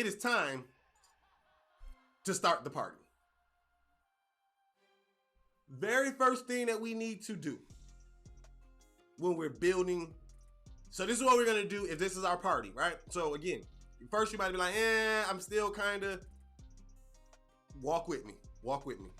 it is time to start the party. Very first thing that we need to do when we're building. So this is what we're going to do if this is our party, right? So again, first you might be like, I'm still kind of. Walk with me. Walk with me.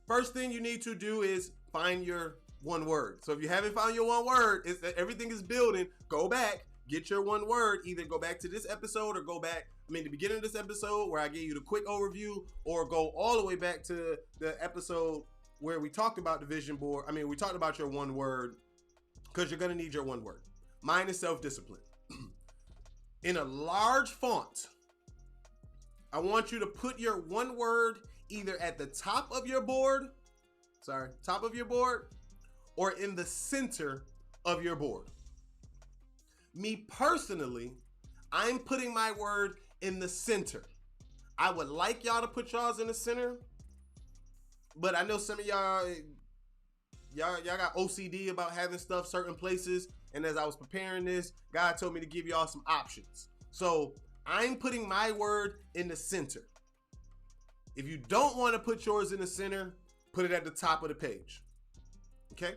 First thing you need to do is find your one word. So if you haven't found your one word, everything is building. Go back, get your one word. Either go back to this episode or go back, the beginning of this episode where I gave you the quick overview, or go all the way back to the episode where we talked about the vision board. We talked about your one word, because you're going to need your one word. Mine is self-discipline. In a large font, I want you to put your one word either at the top of your board, or in the center of your board. Me personally, I'm putting my word in the center. I would like y'all to put y'all's in the center, but I know some of y'all got OCD about having stuff certain places. And as I was preparing this, God told me to give y'all some options. So I'm putting my word in the center. If you don't want to put yours in the center, put it at the top of the page. Okay?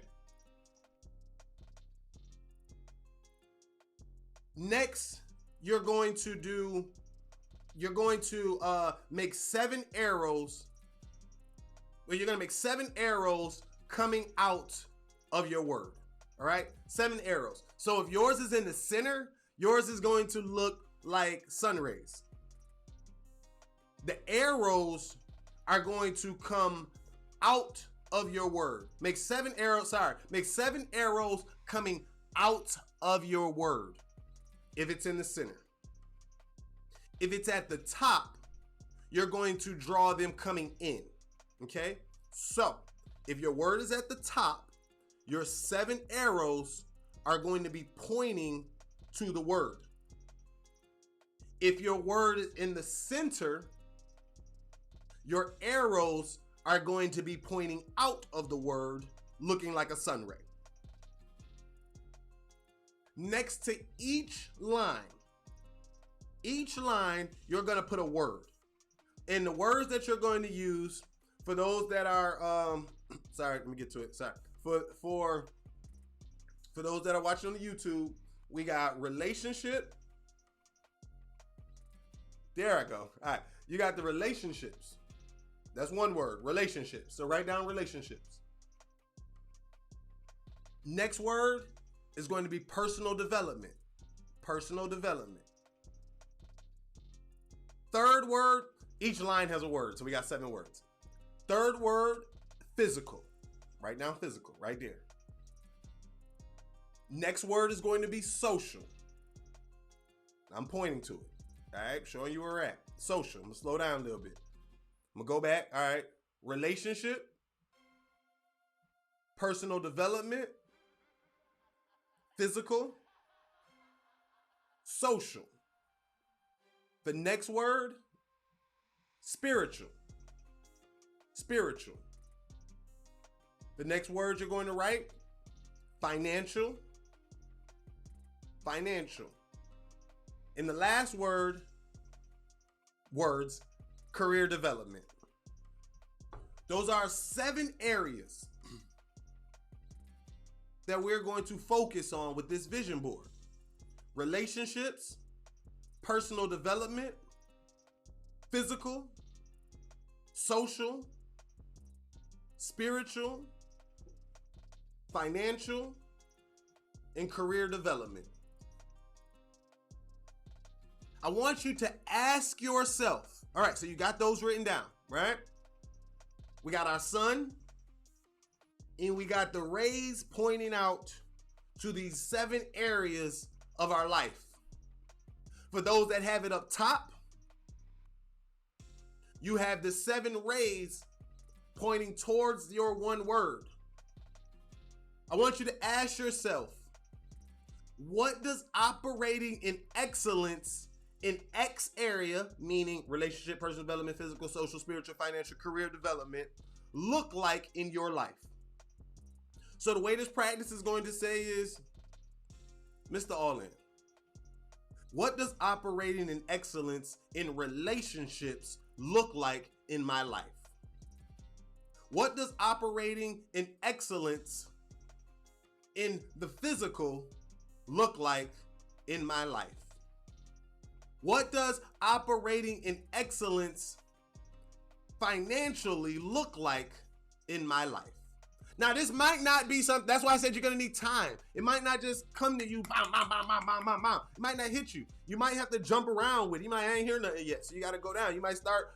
Next, you're going to make 7 arrows. Well, you're going to make 7 arrows coming out of your word. All right? 7 arrows. So if yours is in the center, yours is going to look like sun rays. The arrows are going to come out of your word. Make 7 arrows coming out of your word. If it's in the center. If it's at the top, you're going to draw them coming in. Okay? So, if your word is at the top, your 7 arrows are going to be pointing to the word. If your word is in the center, your arrows are going to be pointing out of the word, looking like a sun ray. Next to each line, you're going to put a word. And the words that you're going to use, for those that are, let me get to it. For those that are watching on the YouTube, we got relationship. There I go. All right. You got the relationships. That's one word, relationships. So write down relationships. Next word is going to be personal development. Personal development. Third word, each line has a word. So we got 7 words. Third word, physical. Write down physical right there. Next word is going to be social. I'm pointing to it. All right, showing you where we're at. Social. I'm going to slow down a little bit. I'm going to go back. All right. Relationship. Personal development. Physical. Social. The next word, spiritual. Spiritual. The next word you're going to write, financial. Financial. And the last words, career development. Those are 7 areas that we're going to focus on with this vision board. Relationships, personal development, physical, social, spiritual, financial, and career development. I want you to ask yourself. All right, so you got those written down, right? We got our sun, and we got the rays pointing out to these 7 areas of our life. For those that have it up top, you have the 7 rays pointing towards your one word. I want you to ask yourself, what does operating in excellence in X area, meaning relationship, personal development, physical, social, spiritual, financial, career development, look like in your life? So the way this practice is going to say is, Mr. All-In, What does operating in excellence in relationships look like in my life? What does operating in excellence in the physical look like in my life? What does operating in excellence financially look like in my life? Now, this might not be something, that's why I said you're gonna need time. It might not just come to you, bam, bam, bam, bam, bam, bam, bam. It might not hit you. You might have to jump around with it. You might ain't hear nothing yet, so you gotta go down. You might start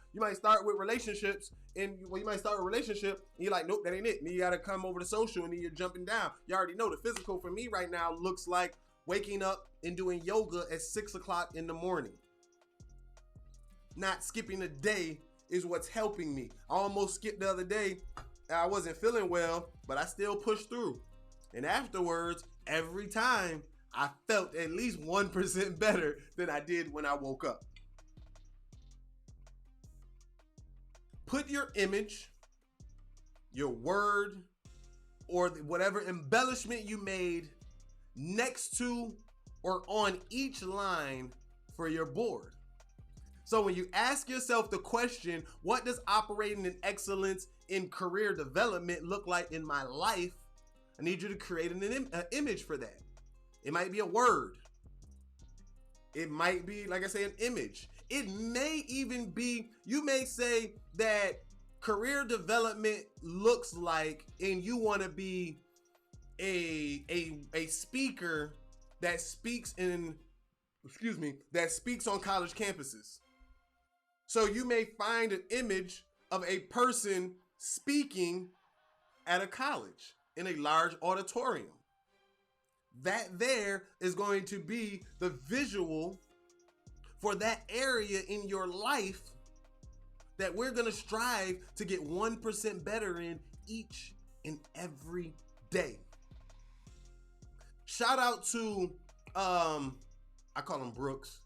with relationships, and you might start a relationship, and you're like, nope, that ain't it. And then you gotta come over to social, and then you're jumping down. You already know the physical for me right now looks like waking up and doing yoga at 6 o'clock in the morning. Not skipping a day is what's helping me. I almost skipped the other day. I wasn't feeling well, but I still pushed through. And afterwards, every time, I felt at least 1% better than I did when I woke up. Put your image, your word, or whatever embellishment you made next to or on each line for your board. So when you ask yourself the question, what does operating in excellence in career development look like in my life? I need you to create an image for that. It might be a word. It might be, like I say, an image. It may even be, you may say that career development looks like, and you want to be a speaker that speaks on college campuses. So you may find an image of a person speaking at a college in a large auditorium. That there is going to be the visual for that area in your life that we're going to strive to get 1% better in each and every day. Shout out to, I call him Brooks.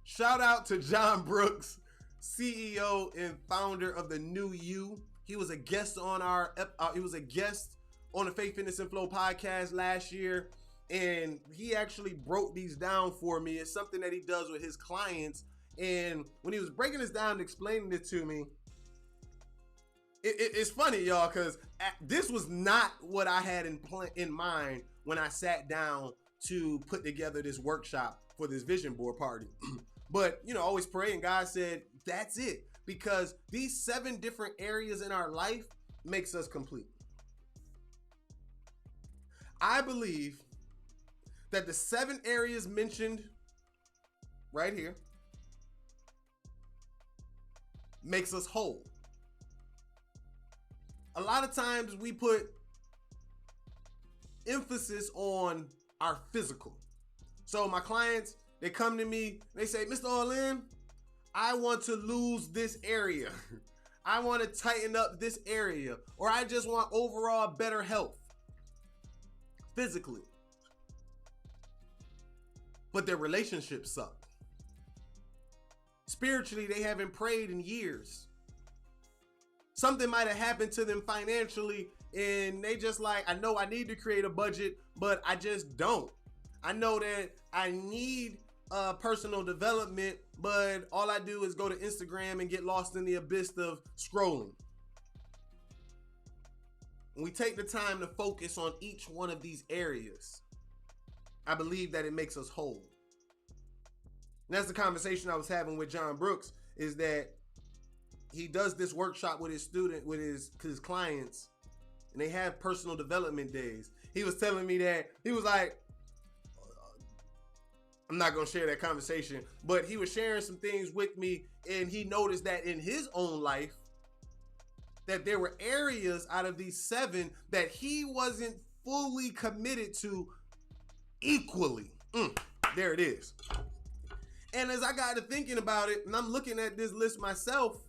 Shout out to John Brooks, CEO and founder of the New You. He was a guest on the Faith, Fitness, and Flow podcast last year, and he actually broke these down for me. It's something that he does with his clients, and when he was breaking this down and explaining it to me, it's funny, y'all, because this was not what I had in mind when I sat down to put together this workshop for this vision board party. But, always pray, and God said, that's it. Because these 7 different areas in our life makes us complete. I believe that the 7 areas mentioned right here makes us whole. A lot of times we put emphasis on our physical. So my clients, they come to me, they say, Mr. Orlin, I want to lose this area. I want to tighten up this area, or I just want overall better health physically. But their relationships suck. Spiritually, they haven't prayed in years. Something might have happened to them financially, and they just like, I know I need to create a budget, but I just don't. I know that I need personal development, but all I do is go to Instagram and get lost in the abyss of scrolling. When we take the time to focus on each one of these areas, I believe that it makes us whole. And that's the conversation I was having with John Brooks, is that he does this workshop with his clients, and they have personal development days. He was telling me that, he was like, I'm not going to share that conversation, but he was sharing some things with me, and he noticed that in his own life, that there were areas out of these 7 that he wasn't fully committed to equally. There it is. And as I got to thinking about it, and I'm looking at this list myself,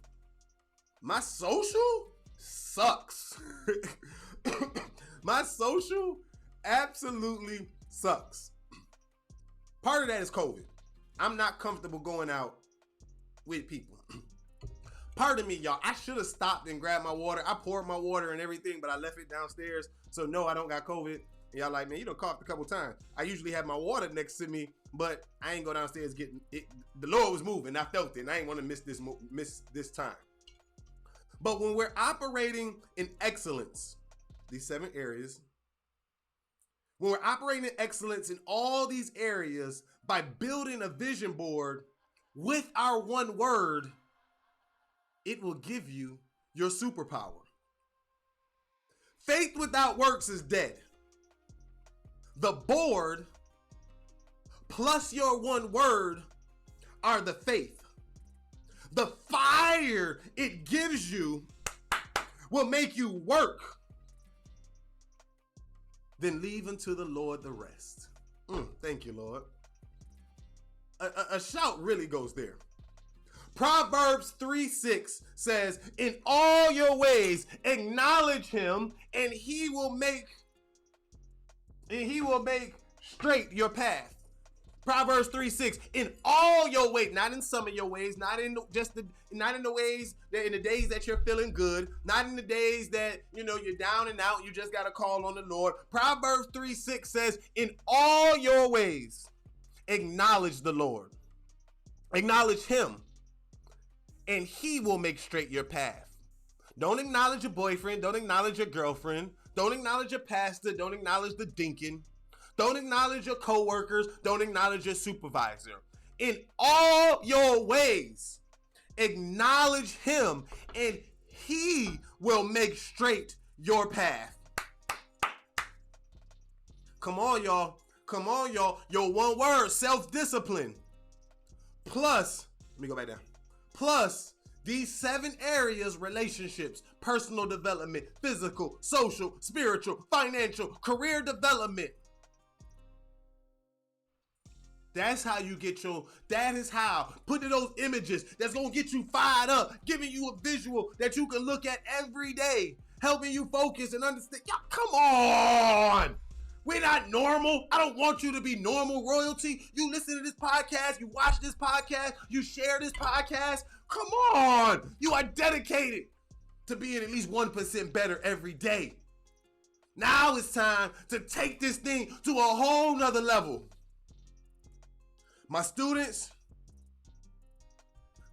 my social sucks. My social absolutely sucks. Part of that is COVID. I'm not comfortable going out with people. Pardon me, y'all. I should have stopped and grabbed my water. I poured my water and everything, but I left it downstairs. So no, I don't got COVID. y'all like, man, you done coughed a couple times. I usually have my water next to me, but I ain't go downstairs getting it. The Lord was moving. I felt it, and I ain't want to miss this time. But when we're operating in excellence, these 7 areas, when we're operating in excellence in all these areas by building a vision board with our one word, it will give you your superpower. Faith without works is dead. The board plus your one word are the faith. The fire it gives you will make you work. Then leave unto the Lord the rest. Thank you, Lord. A shout really goes there. Proverbs 3:6 says, in all your ways acknowledge him, and he will make straight your path. Proverbs 3:6, in all your ways, not in some of your ways, not in the ways that in the days that you're feeling good, not in the days that you're down and out, you just gotta call on the Lord. Proverbs 3:6 says, in all your ways, acknowledge the Lord. Acknowledge him, and he will make straight your path. Don't acknowledge your boyfriend, don't acknowledge your girlfriend, don't acknowledge your pastor, don't acknowledge the deacon. Don't acknowledge your coworkers. Don't acknowledge your supervisor. In all your ways, acknowledge him, and he will make straight your path. Come on, y'all. Come on, y'all. Your one word, self-discipline. Plus, let me go back down. Plus, these 7 areas: relationships, personal development, physical, social, spiritual, financial, career development. That is how, putting those images that's going to get you fired up, giving you a visual that you can look at every day, helping you focus and understand. Y'all, come on. We're not normal. I don't want you to be normal royalty. You listen to this podcast, you watch this podcast, you share this podcast. Come on. You are dedicated to being at least 1% better every day. Now it's time to take this thing to a whole nother level. My students,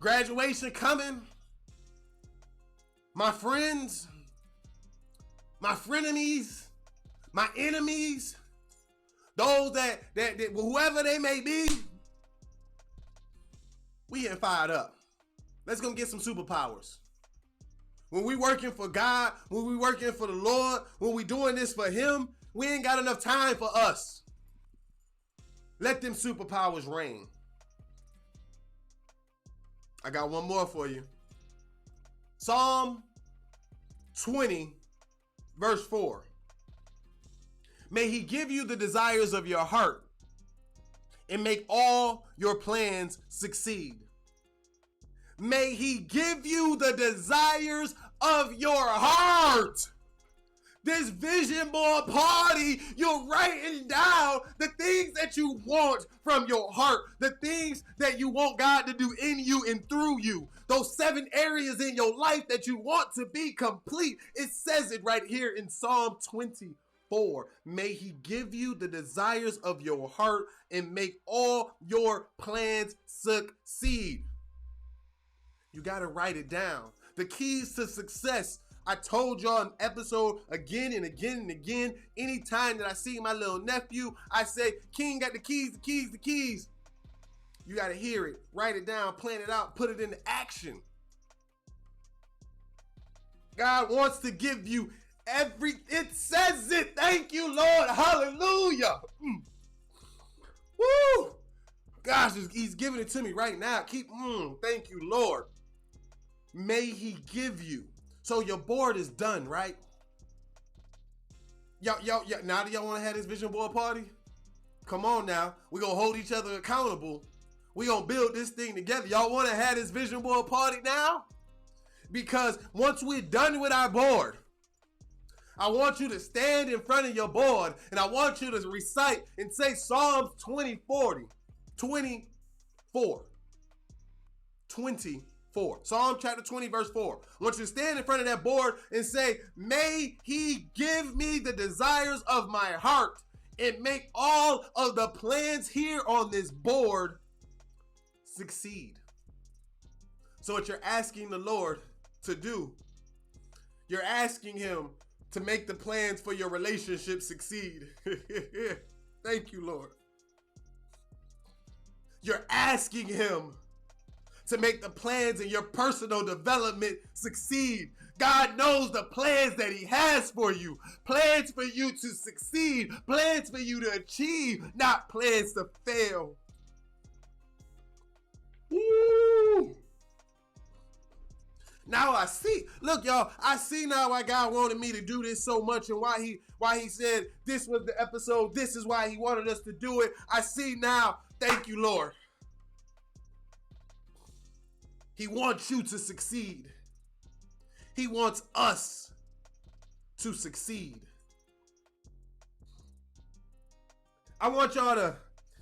graduation coming. My friends, my frenemies, my enemies, those that whoever they may be, we getting fired up. Let's go get some superpowers. When we working for God, when we working for the Lord, when we doing this for him, we ain't got enough time for us. Let them superpowers reign. I got one more for you. Psalm 20, verse 4. May he give you the desires of your heart and make all your plans succeed. May he give you the desires of your heart. This vision board party, you're writing down the things that you want from your heart, the things that you want God to do in you and through you. Those 7 areas in your life that you want to be complete. It says it right here in Psalm 24. May he give you the desires of your heart and make all your plans succeed. You got to write it down. The keys to success. I told y'all in episode again and again and again, anytime that I see my little nephew, I say, King got the keys, the keys, the keys. You got to hear it, write it down, plan it out, put it into action. God wants to give you it says it. Thank you, Lord. Hallelujah. Woo. Gosh, he's giving it to me right now. Thank you, Lord. May he give you. So your board is done, right? Y'all, now that y'all want to have this vision board party? Come on now. We're going to hold each other accountable. We're going to build this thing together. Y'all want to have this vision board party now? Because once we're done with our board, I want you to stand in front of your board and I want you to recite and say Psalms 24. 4. Psalm chapter 20, verse 4. I want you to stand in front of that board and say, may he give me the desires of my heart and make all of the plans here on this board succeed. So what you're asking the Lord to do, you're asking him to make the plans for your relationship succeed. Thank you, Lord. You're asking him to make the plans in your personal development succeed. God knows the plans that he has for you. Plans for you to succeed. Plans for you to achieve, not plans to fail. Woo! Now I see. Look, y'all, I see now why God wanted me to do this so much and why he said this was the episode. This is why he wanted us to do it. I see now. Thank you, Lord. He wants you to succeed. He wants us to succeed. I want y'all to,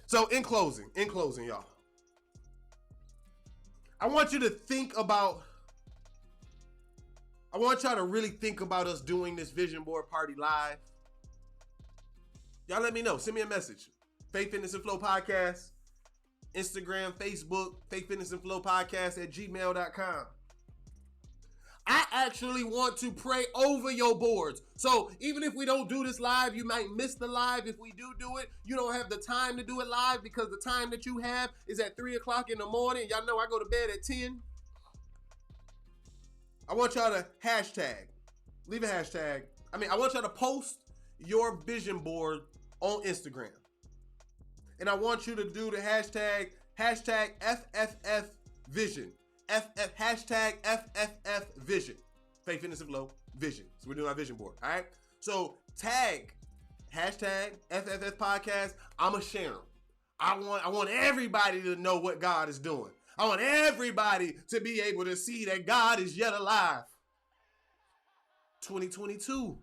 so in closing, y'all, I want y'all to really think about us doing this vision board party live. Y'all let me know. Send me a message. Faith, Fitness, and Flow Podcast. Instagram, Facebook, Faith, Fitness, and Flow Podcast at gmail.com. I actually want to pray over your boards. So even if we don't do this live, you might miss the live. If we do it, you don't have the time to do it live because the time that you have is at 3 o'clock in the morning. Y'all know I go to bed at 10. I want y'all to leave a hashtag. I want y'all to post your vision board on Instagram. And I want you to do the hashtag FFF hashtag FFF vision. Faith, Fitness, and Flow vision. So we're doing our vision board. All right. So tag hashtag FFF podcast. I'ma share them. I want everybody to know what God is doing. I want everybody to be able to see that God is yet alive. 2022.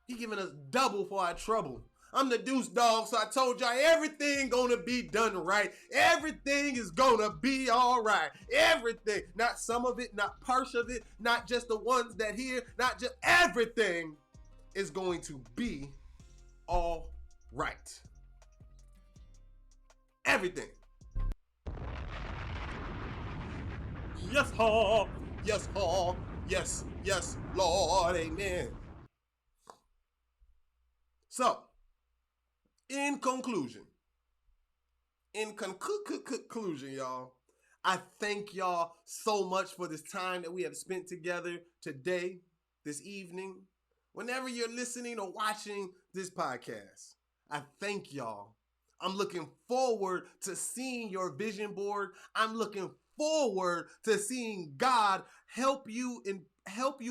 He giving us double for our trouble. I'm the Deuce Dog, so I told y'all everything gonna be done right. Everything is gonna be all right. Everything, not some of it, not parts of it, not just the ones that hear, not just everything is going to be all right. Everything. Yes, ha. Yes, ha. Yes, yes, Lord, amen. So, in conclusion, y'all, I thank y'all so much for this time that we have spent together today, this evening. Whenever you're listening or watching this podcast, I thank y'all. I'm looking forward to seeing your vision board. I'm looking forward to seeing God help you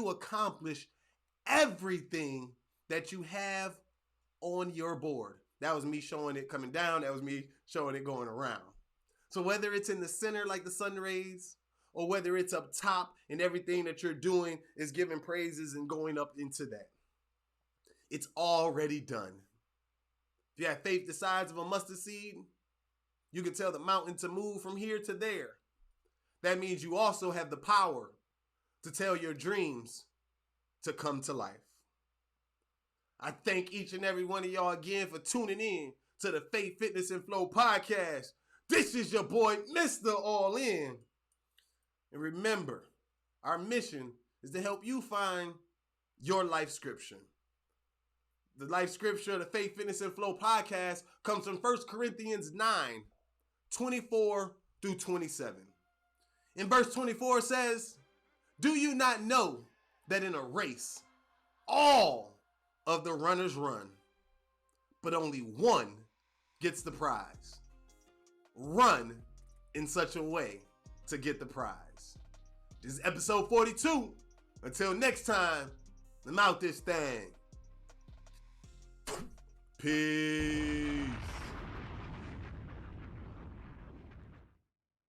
accomplish everything that you have on your board. That was me showing it coming down. That was me showing it going around. So whether it's in the center like the sun rays, or whether it's up top and everything that you're doing is giving praises and going up into that, it's already done. If you have faith the size of a mustard seed, you can tell the mountain to move from here to there. That means you also have the power to tell your dreams to come to life. I thank each and every one of y'all again for tuning in to the Faith, Fitness, and Flow podcast. This is your boy, Mr. All In. And remember, our mission is to help you find your life scripture. The life scripture of the Faith, Fitness, and Flow podcast comes from 1 Corinthians 9, 24 through 27. In verse 24 says, "Do you not know that in a race, all of the runners run, but only one gets the prize? Run in such a way to get the prize." This is episode 42. Until next time, I'm out this thing. Peace.